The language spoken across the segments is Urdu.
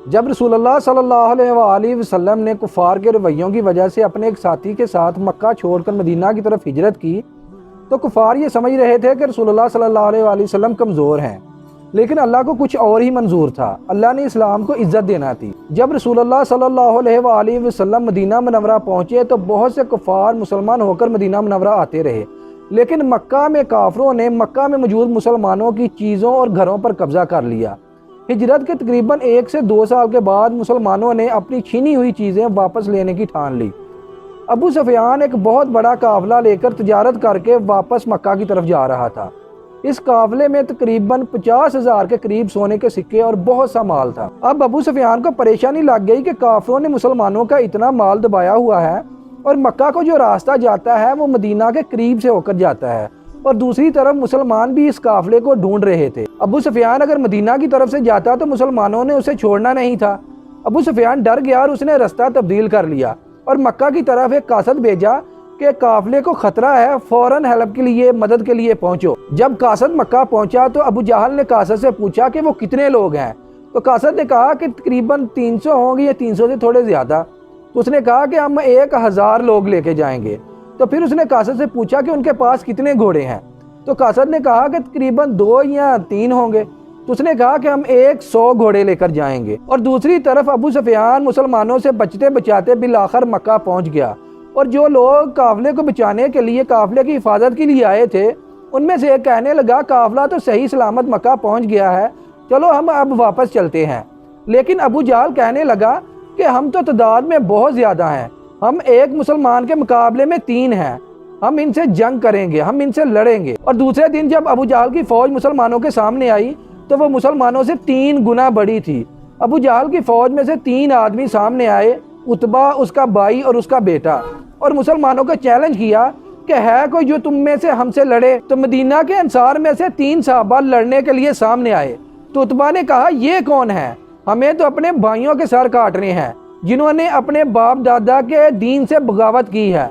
جب رسول اللہ صلی اللہ علیہ وآلہ وسلم نے کفار کے رویوں کی وجہ سے اپنے ایک ساتھی کے ساتھ مکہ چھوڑ کر مدینہ کی طرف ہجرت کی تو کفار یہ سمجھ رہے تھے کہ رسول اللہ صلی اللہ علیہ وآلہ وسلم کمزور ہیں، لیکن اللہ کو کچھ اور ہی منظور تھا۔ اللہ نے اسلام کو عزت دینا تھی۔ جب رسول اللہ صلی اللہ علیہ وآلہ وسلم مدینہ منورہ پہنچے تو بہت سے کفار مسلمان ہو کر مدینہ منورہ آتے رہے، لیکن مکہ میں کافروں نے مکہ میں موجود مسلمانوں کی چیزوں اور گھروں پر قبضہ کر لیا۔ ہجرت کے تقریباً 1 سے 2 سال کے بعد مسلمانوں نے اپنی چھینی ہوئی چیزیں واپس لینے کی ٹھان لی۔ ابو سفیان ایک بہت بڑا قافلہ لے کر تجارت کر کے واپس مکہ کی طرف جا رہا تھا۔ اس قافلے میں تقریباً 50,000 کے قریب سونے کے سکے اور بہت سا مال تھا۔ اب ابو سفیان کو پریشانی لگ گئی کہ کافروں نے مسلمانوں کا اتنا مال دبایا ہوا ہے اور مکہ کو جو راستہ جاتا ہے وہ مدینہ کے قریب سے ہو کر جاتا ہے، اور دوسری طرف مسلمان بھی اس قافلے کو ڈھونڈ رہے تھے۔ ابو سفیان اگر مدینہ کی طرف سے جاتا تو مسلمانوں نے اسے چھوڑنا نہیں تھا۔ ابو سفیان ڈر گیا اور اس نے رستہ تبدیل کر لیا اور مکہ کی طرف ایک قاصد بھیجا کہ قافلے کو خطرہ ہے، فوراً ہیلپ کے لیے، مدد کے لیے پہنچو۔ جب قاصد مکہ پہنچا تو ابو جہل نے قاصد سے پوچھا کہ وہ کتنے لوگ ہیں، تو قاصد نے کہا کہ تقریباً 300 ہوں گے یا 300 سے تھوڑے زیادہ۔ تو اس نے کہا کہ ہم 1000 لوگ لے کے جائیں گے۔ تو پھر اس نے قاصد سے پوچھا کہ ان کے پاس کتنے گھوڑے ہیں، تو قاصد نے کہا کہ تقریباً 2 یا 3 ہوں گے۔ تو اس نے کہا کہ ہم 100 گھوڑے لے کر جائیں گے۔ اور دوسری طرف ابو سفیان مسلمانوں سے بچتے بچاتے بالآخر مکہ پہنچ گیا، اور جو لوگ قافلے کو بچانے کے لیے، قافلے کی حفاظت کے لیے آئے تھے، ان میں سے ایک کہنے لگا قافلہ تو صحیح سلامت مکہ پہنچ گیا ہے، چلو ہم اب واپس چلتے ہیں۔ لیکن ابو جہل کہنے لگا کہ ہم تو تعداد میں بہت زیادہ ہیں، ہم ایک مسلمان کے مقابلے میں 3 ہیں، ہم ان سے جنگ کریں گے، ہم ان سے لڑیں گے۔ اور دوسرے دن جب ابو جہل کی فوج مسلمانوں کے سامنے آئی تو وہ مسلمانوں سے 3 گنا بڑی تھی۔ ابو جہل کی فوج میں سے 3 آدمی سامنے آئے، عتبہ، اس کا بھائی اور اس کا بیٹا، اور مسلمانوں کو چیلنج کیا کہ ہے کوئی جو تم میں سے ہم سے لڑے؟ تو مدینہ کے انصار میں سے 3 صحابہ لڑنے کے لیے سامنے آئے۔ تو عتبہ نے کہا یہ کون ہے؟ ہمیں تو اپنے بھائیوں کے سر کاٹنے ہیں جنہوں نے اپنے باپ دادا کے دین سے بغاوت کی ہے۔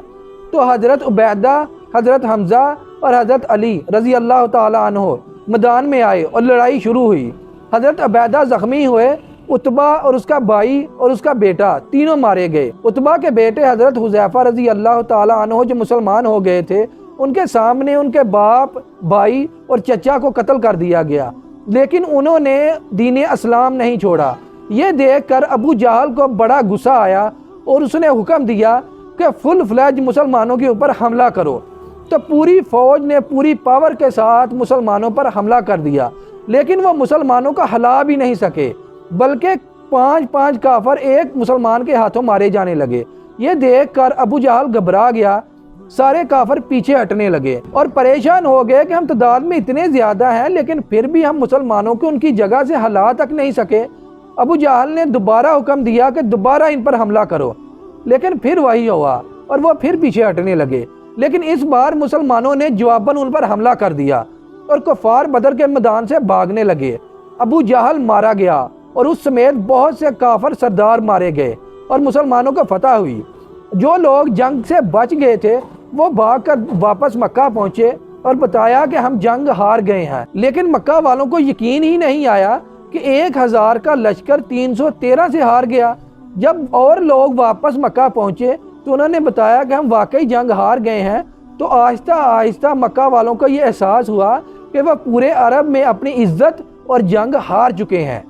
تو حضرت عبیدہ، حضرت حمزہ اور حضرت علی رضی اللہ تعالی عنہ میدان میں آئے اور لڑائی شروع ہوئی۔ حضرت عبیدہ زخمی ہوئے، عتبہ اور اس کا بھائی اور اس کا بیٹا تینوں مارے گئے۔ عتبہ کے بیٹے حضرت حذیفہ رضی اللہ تعالی عنہ جو مسلمان ہو گئے تھے، ان کے سامنے ان کے باپ، بھائی اور چچا کو قتل کر دیا گیا، لیکن انہوں نے دین اسلام نہیں چھوڑا۔ یہ دیکھ کر ابو جہل کو بڑا غصہ آیا اور اس نے حکم دیا کہ فل فلیج مسلمانوں کے اوپر حملہ کرو۔ تو پوری فوج نے پوری پاور کے ساتھ مسلمانوں پر حملہ کر دیا، لیکن وہ مسلمانوں کو ہلا بھی نہیں سکے، بلکہ 5 کافر ایک مسلمان کے ہاتھوں مارے جانے لگے۔ یہ دیکھ کر ابو جہل گھبرا گیا، سارے کافر پیچھے ہٹنے لگے اور پریشان ہو گئے کہ ہم تعداد میں اتنے زیادہ ہیں لیکن پھر بھی ہم مسلمانوں کو ان کی جگہ سے ہلا تک نہیں سکے۔ ابو جہل نے دوبارہ حکم دیا کہ دوبارہ ان پر حملہ کرو، لیکن پھر وہی ہوا اور وہ پھر پیچھے ہٹنے لگے۔ لیکن اس بار مسلمانوں نے جواباً ان پر حملہ کر دیا اور کفار بدر کے میدان سے بھاگنے لگے۔ ابو جہل مارا گیا اور اس سمیت بہت سے کافر سردار مارے گئے اور مسلمانوں کو فتح ہوئی۔ جو لوگ جنگ سے بچ گئے تھے وہ بھاگ کر واپس مکہ پہنچے اور بتایا کہ ہم جنگ ہار گئے ہیں۔ لیکن مکہ والوں کو یقین ہی نہیں آیا کہ 1000 کا لشکر 313 سے ہار گیا۔ جب اور لوگ واپس مکہ پہنچے تو انہوں نے بتایا کہ ہم واقعی جنگ ہار گئے ہیں، تو آہستہ آہستہ مکہ والوں کو یہ احساس ہوا کہ وہ پورے عرب میں اپنی عزت اور جنگ ہار چکے ہیں۔